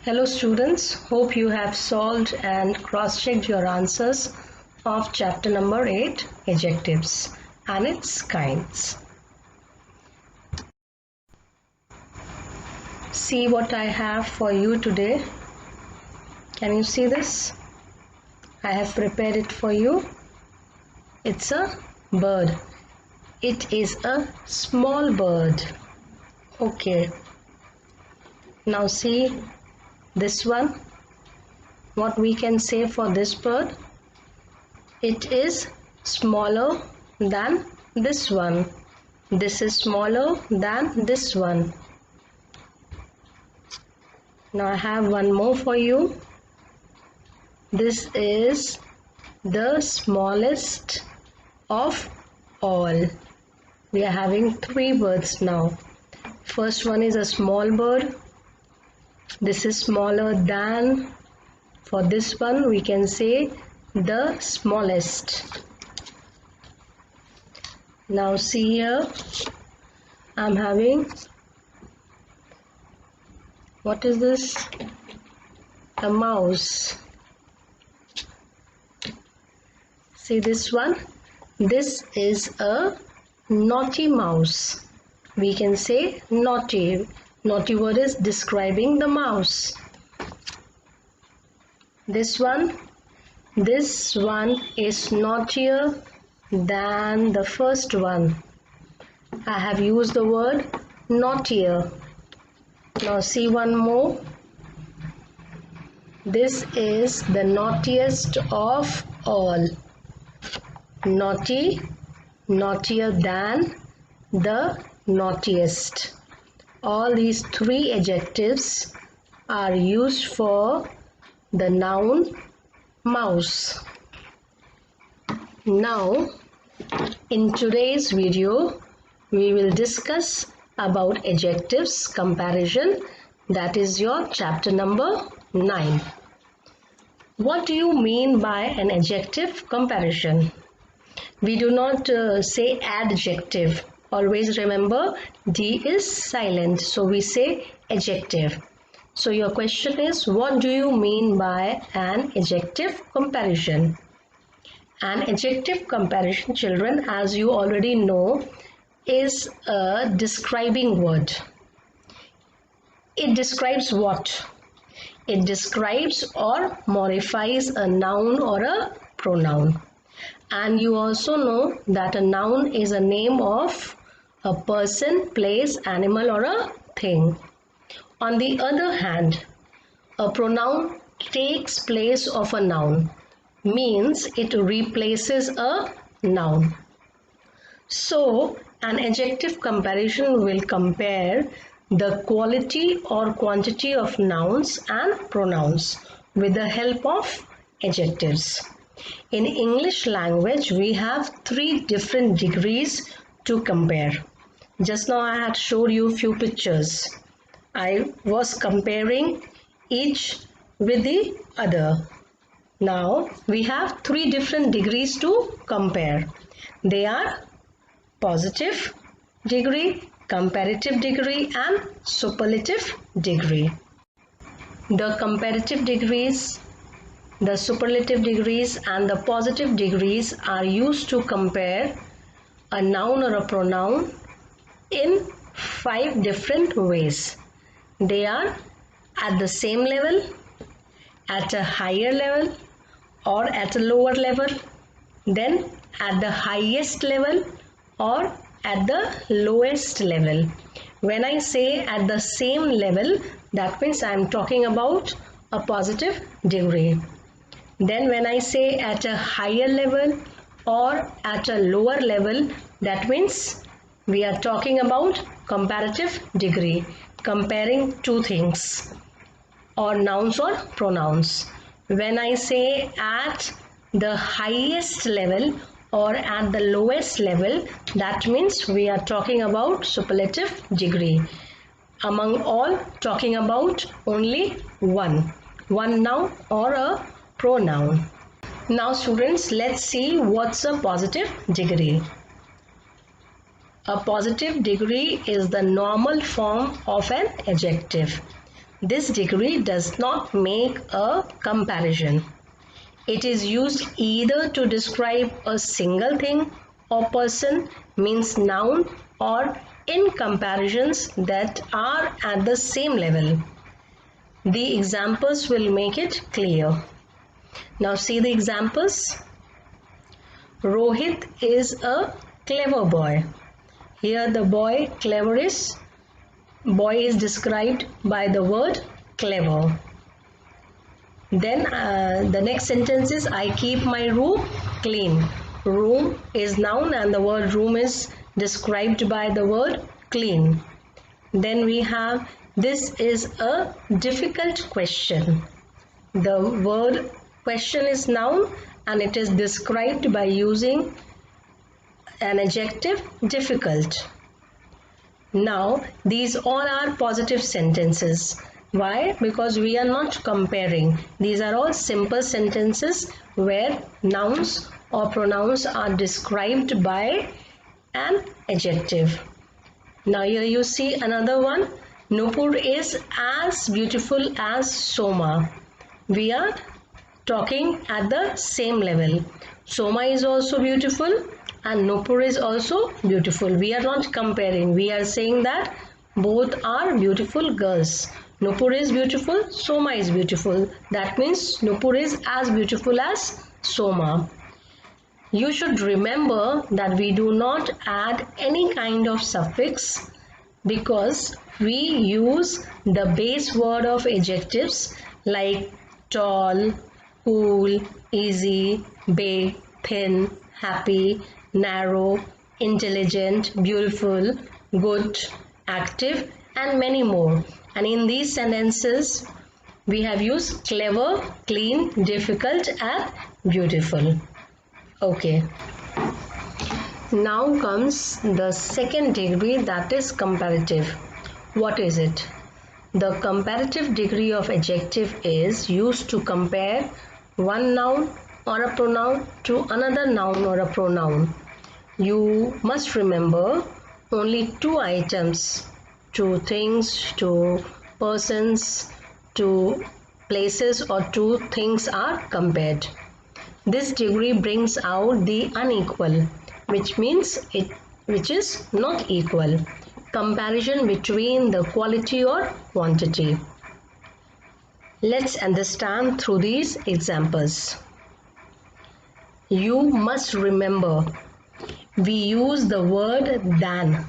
Hello students, hope you have solved and cross-checked your answers of chapter number 8, Adjectives and its kinds. See what I have for you today. Can you see this? I have prepared it for you. It's a bird. It is a small bird. Okay. Now see this one. What we can say for this bird? It is smaller than this one. This is smaller than this one. Now I have one more for you. This is the smallest of all. We are having three birds now. First one is a small bird. This is smaller than. For this one we can say the smallest. Now see here, I'm having, what is this? A mouse. See this one? This is a naughty mouse. We can say naughty. Naughty word is describing the mouse. This one is naughtier than the first one. I have used the word naughtier. Now see one more. This is the naughtiest of all. Naughty, naughtier than, the naughtiest. All these three adjectives are used for the noun mouse. Now, in today's video, we will discuss about adjectives comparison. That is your chapter number 9. What do you mean by an adjective comparison? We do not say adjective. Always remember D is silent. So we say adjective. So your question is, what do you mean by an adjective comparison? An adjective comparison, children, as you already know, is a describing word. It describes what? It describes or modifies a noun or a pronoun. And you also know that a noun is a name of a person, place, animal or a thing. On the other hand, a pronoun takes place of a noun, means it replaces a noun. So, an adjective comparison will compare the quality or quantity of nouns and pronouns with the help of adjectives. In English language, we have 3 different degrees to compare. Just now I had showed you a few pictures. I was comparing each with the other. Now we have 3 different degrees to compare. They are positive degree, comparative degree and superlative degree. The comparative degrees, the superlative degrees and the positive degrees are used to compare a noun or a pronoun in 5 different ways. They are at the same level, at a higher level or at a lower level, then at the highest level or at the lowest level. When I say at the same level, that means I am talking about a positive degree. Then when I say at a higher level or at a lower level, that means we are talking about comparative degree, comparing 2 things or nouns or pronouns. When I say at the highest level or at the lowest level, that means we are talking about superlative degree. Among all, talking about only one noun or a pronoun. Now students, let's see what's a positive degree. A positive degree is the normal form of an adjective. This degree does not make a comparison. It is used either to describe a single thing or person, means noun, or in comparisons that are at the same level. The examples will make it clear. Now see the examples. Rohit is a clever boy. Here the boy is described by the word clever. Then the next sentence is I keep my room clean. Room is noun and the word room is described by the word clean. Then we have this is a difficult question. The word question is noun and it is described by using an adjective difficult. Now these all are positive sentences. Why? Because we are not comparing. These are all simple sentences where nouns or pronouns are described by an adjective. Now here you see another one. Nupur is as beautiful as Soma. We are talking at the same level. Soma is also beautiful and Nupur is also beautiful. We are not comparing. We are saying that both are beautiful girls. Nupur is beautiful, Soma is beautiful. That means Nupur is as beautiful as Soma. You should remember that we do not add any kind of suffix because we use the base word of adjectives like tall, cool, easy, big, thin, happy, narrow, intelligent, beautiful, good, active, and many more. And in these sentences, we have used clever, clean, difficult, and beautiful. Okay. Now comes the second degree, that is comparative. What is it? The comparative degree of adjective is used to compare one noun or a pronoun to another noun or a pronoun. You must remember only two items, two things, two persons, two places or two things are compared. This degree brings out the unequal, which is not equal, comparison between the quality or quantity. Let's understand through these examples. You must remember, we use the word than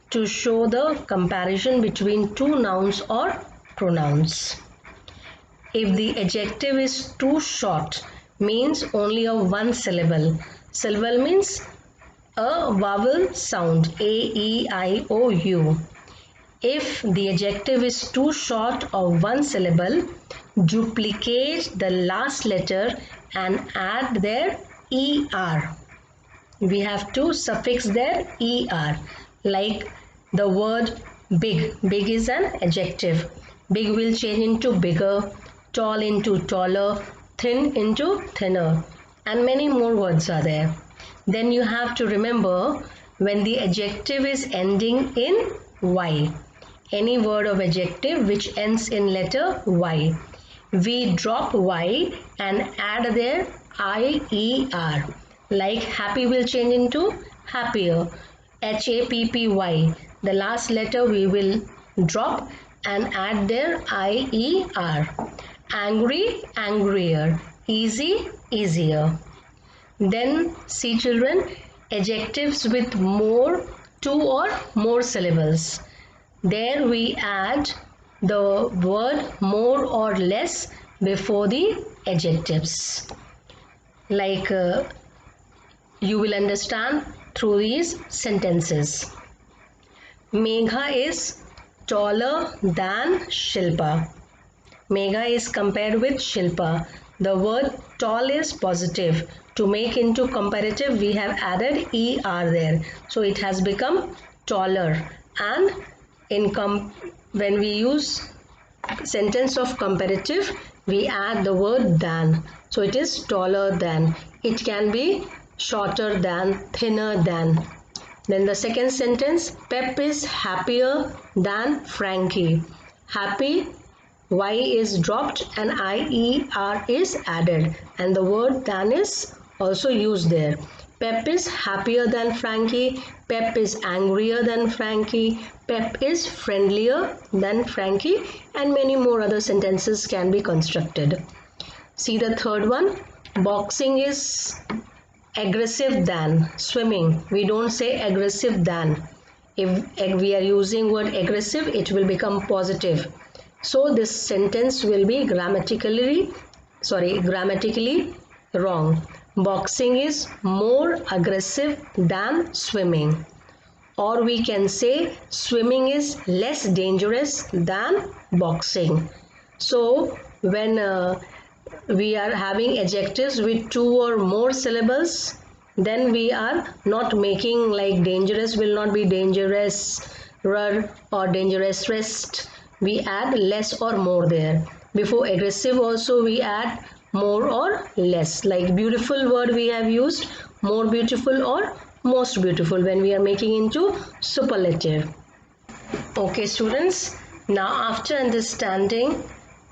to show the comparison between two nouns or pronouns. If the adjective is too short, means only a one syllable. Syllable means a vowel sound, A, E, I, O, U. If the adjective is too short of one syllable, duplicate the last letter and add their ER. We have to suffix their ER, like the word big. Big is an adjective. Big will change into bigger, tall into taller, thin into thinner, and many more words are there. Then you have to remember when the adjective is ending in Y. Any word of adjective which ends in letter Y. We drop Y and add their IER. Like happy will change into happier. HAPPY. The last letter we will drop and add their IER. Angry, angrier. Easy, easier. Then see children, adjectives with two or more syllables. There we add the word more or less before the adjectives. Like you will understand through these sentences. Megha is taller than Shilpa. Megha is compared with Shilpa. The word tall is positive. To make into comparative, we have added ER there. So it has become taller. And when we use sentence of comparative, we add the word than. So it is taller than. It can be shorter than, thinner than. Then the second sentence, Pep is happier than Frankie. Happy, Y is dropped and IER is added, and the word than is also used there. Pep is happier than Frankie. Pep is angrier than Frankie. Pep is friendlier than Frankie, and many more other sentences can be constructed. See the third one. Boxing is aggressive than swimming. We don't say aggressive than. If we are using word aggressive, it will become positive. So this sentence will be grammatically wrong. Boxing is more aggressive than swimming. Or we can say swimming is less dangerous than boxing. So when we are having adjectives with 2 or more syllables, then we are not making like dangerous will not be dangerous or dangerous rest. We add less or more there. Before aggressive also we add more or less. Like beautiful word we have used more beautiful or most beautiful when we are making into superlative. Okay students, now after understanding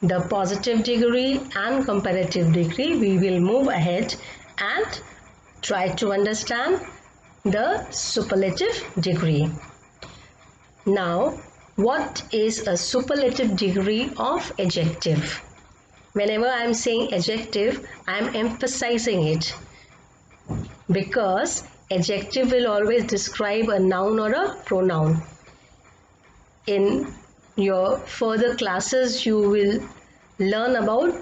the positive degree and comparative degree, we will move ahead and try to understand the superlative degree. Now, what is a superlative degree of adjective? Whenever I am saying adjective, I am emphasizing it because adjective will always describe a noun or a pronoun. In your further classes, you will learn about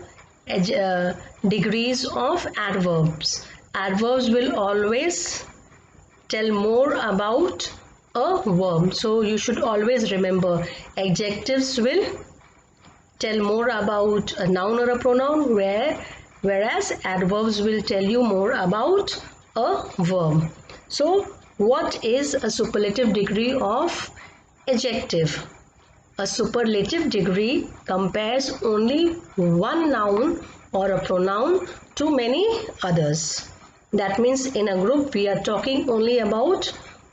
degrees of adverbs. Adverbs will always tell more about a verb. So you should always remember adjectives will tell more about a noun or a pronoun, whereas adverbs will tell you more about a verb. So what is a superlative degree of adjective? A superlative degree compares only one noun or a pronoun to many others. That means in a group we are talking only about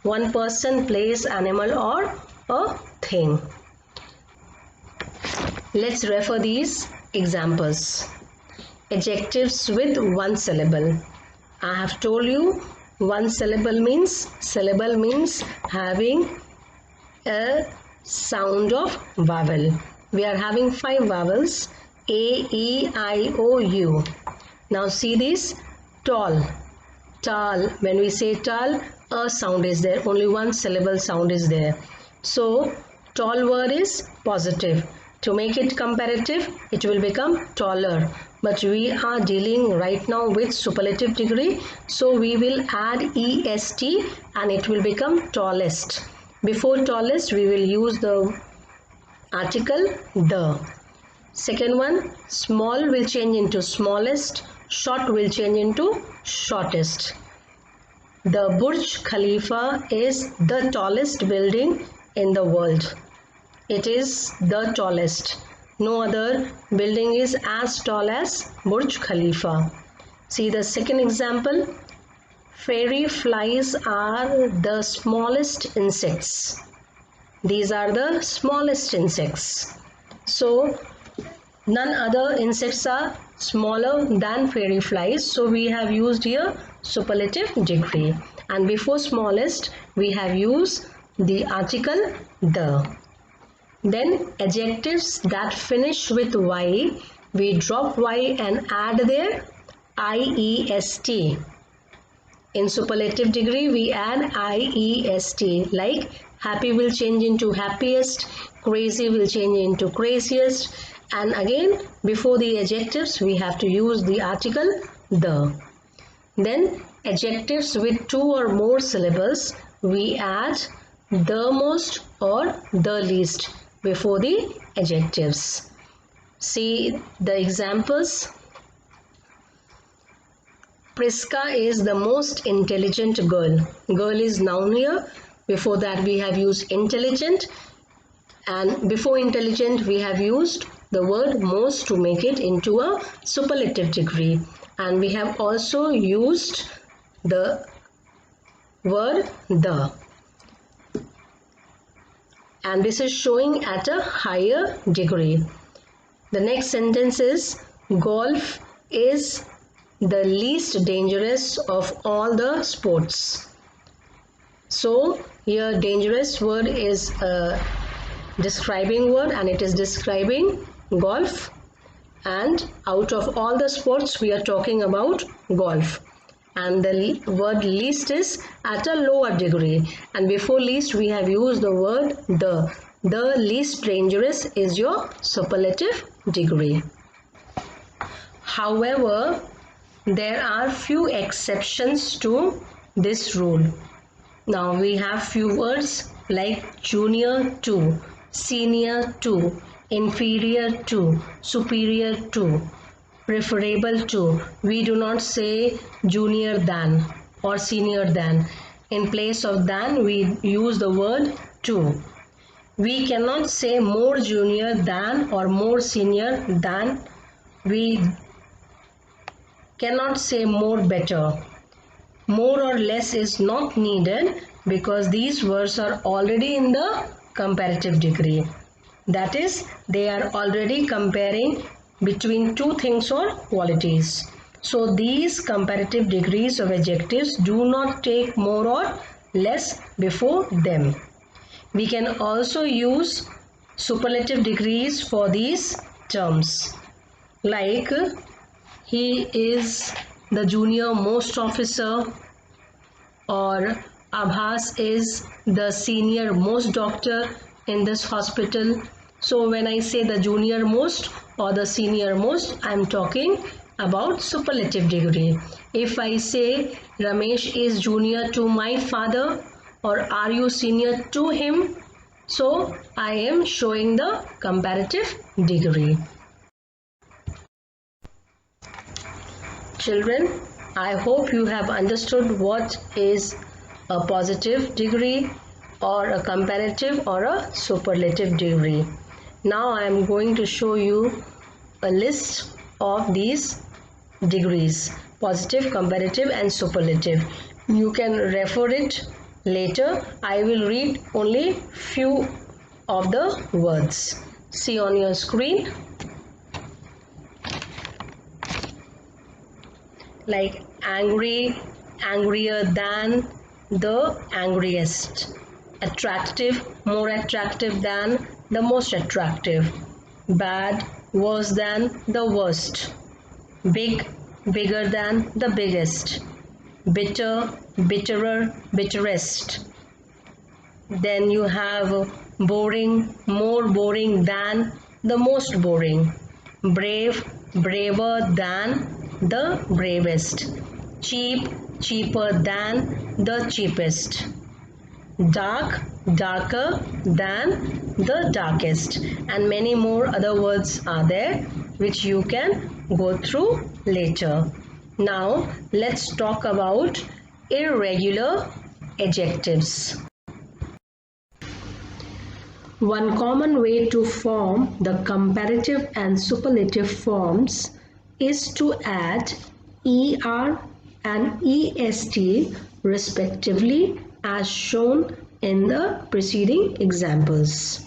one person, place, animal or a thing. Let's refer these examples. Adjectives with one syllable. I have told you one syllable means having a sound of vowel. We are having 5 vowels, A, E, I, O, U. Now see this, tall, tall. When we say tall, a sound is there, only one syllable sound is there. So tall word is positive. To make it comparative, it will become taller. But we are dealing right now with superlative degree, so we will add est and it will become tallest. Before tallest, we will use the article the. Second one, small will change into smallest, short will change into shortest. The Burj Khalifa is the tallest building in the world. It is the tallest. No other building is as tall as Burj Khalifa. See the second example. Fairy flies are the smallest insects. These are the smallest insects. So none other insects are smaller than fairy flies. So we have used here superlative degree. And before smallest, we have used the article the. Then adjectives that finish with Y, we drop Y and add their IEST. In superlative degree, we add IEST, like happy will change into happiest, crazy will change into craziest, and again before the adjectives we have to use the article the. Then adjectives with 2 or more syllables, we add the most or the least before the adjectives. See the examples. Priska is the most intelligent girl. Girl is noun here. Before that we have used intelligent, and before intelligent we have used the word most to make it into a superlative degree, and we have also used the word the. and this is showing at a higher degree. The next sentence is golf is the least dangerous of all the sports. So here dangerous word is a describing word and it is describing golf, and out of all the sports we are talking about golf, and the word least is at a lower degree, and before least we have used the word the least dangerous is your superlative degree. However, there are few exceptions to this rule. Now we have few words like junior to, senior to, inferior to, superior to, preferable to. We do not say junior than or senior than. In place of than, we use the word to. We cannot say more junior than or more senior than. We cannot say more better. More or less is not needed because these words are already in the comparative degree. That is, they are already comparing between two things or qualities. So these comparative degrees of adjectives do not take more or less before them. We can also use superlative degrees for these terms, like he is the junior most officer, or Abhas is the senior most doctor in this hospital. So when I say the junior most or the senior most, I am talking about superlative degree. If I say Ramesh is junior to my father, or are you senior to him, so I am showing the comparative degree. Children, I hope you have understood what is a positive degree or a comparative or a superlative degree. Now I am going to show you a list of these degrees: positive, comparative and superlative. You can refer it later. I will read only few of the words. See on your screen. Like angry, angrier than, the angriest. Attractive, more attractive than, the most attractive. Bad, worse than, the worst. Big, bigger than, the biggest. Bitter, bitterer, bitterest. Then you have boring, more boring than, the most boring. Brave, braver than, the bravest. Cheap, cheaper than, the cheapest. Dark, darker than, the darkest. And many more other words are there which you can go through later. Now let's talk about irregular adjectives. One common way to form the comparative and superlative forms is to add er and est respectively as shown in the preceding examples.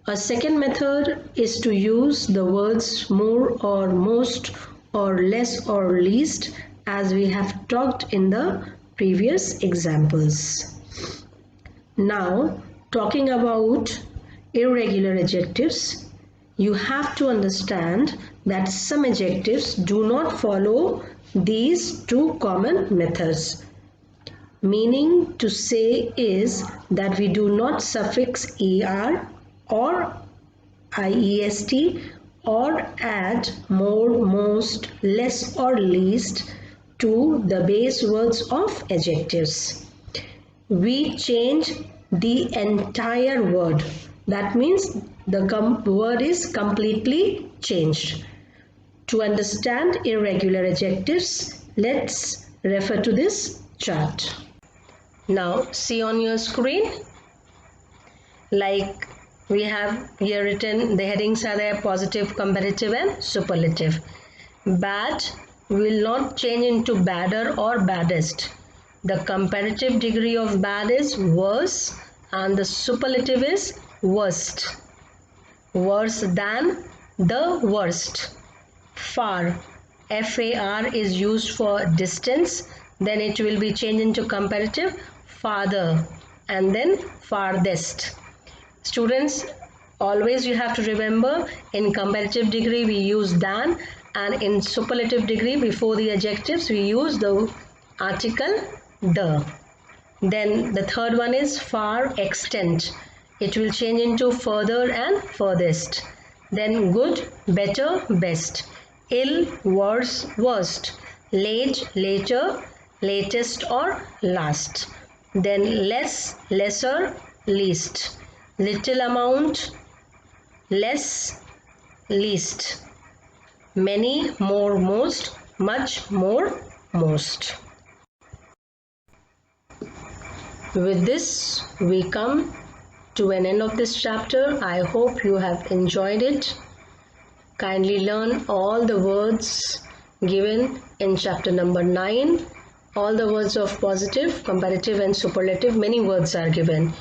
A second method is to use the words more or most or less or least as we have talked in the previous examples. Now, talking about irregular adjectives, you have to understand that some adjectives do not follow these two common methods. Meaning to say is that we do not suffix er or iest or add more, most, less or least to the base words of adjectives. We change the entire word. That means the word is completely changed. To understand irregular adjectives, let's refer to this chart. Now see on your screen, like we have here written, the headings are there: positive, comparative and superlative. Bad will not change into badder or baddest. The comparative degree of bad is worse and the superlative is worst. Worse than, the worst. Far, FAR is used for distance, then it will be changed into comparative, farther, and then farthest. Students, always you have to remember, in comparative degree we use than, and in superlative degree before the adjectives we use the article the. Then the third one is far extent. It will change into further and furthest. Then good, better, best. Ill, worse, worst. Late, later, latest or last. Then less, lesser, least. Little amount, less, least. Many, more, most. Much, more, most. With this, we come to an end of this chapter. I hope you have enjoyed it. Kindly learn all the words given in chapter number 9. All the words of positive, comparative and superlative, many words are given.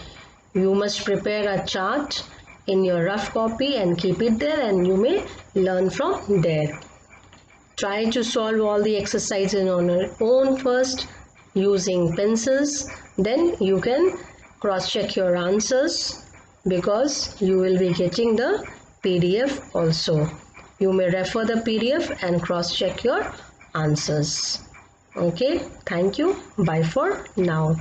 You must prepare a chart in your rough copy and keep it there, and you may learn from there. Try to solve all the exercises on your own first using pencils. Then you can cross-check your answers, because you will be getting the PDF also. You may refer the PDF and cross-check your answers. Okay, thank you. Bye for now.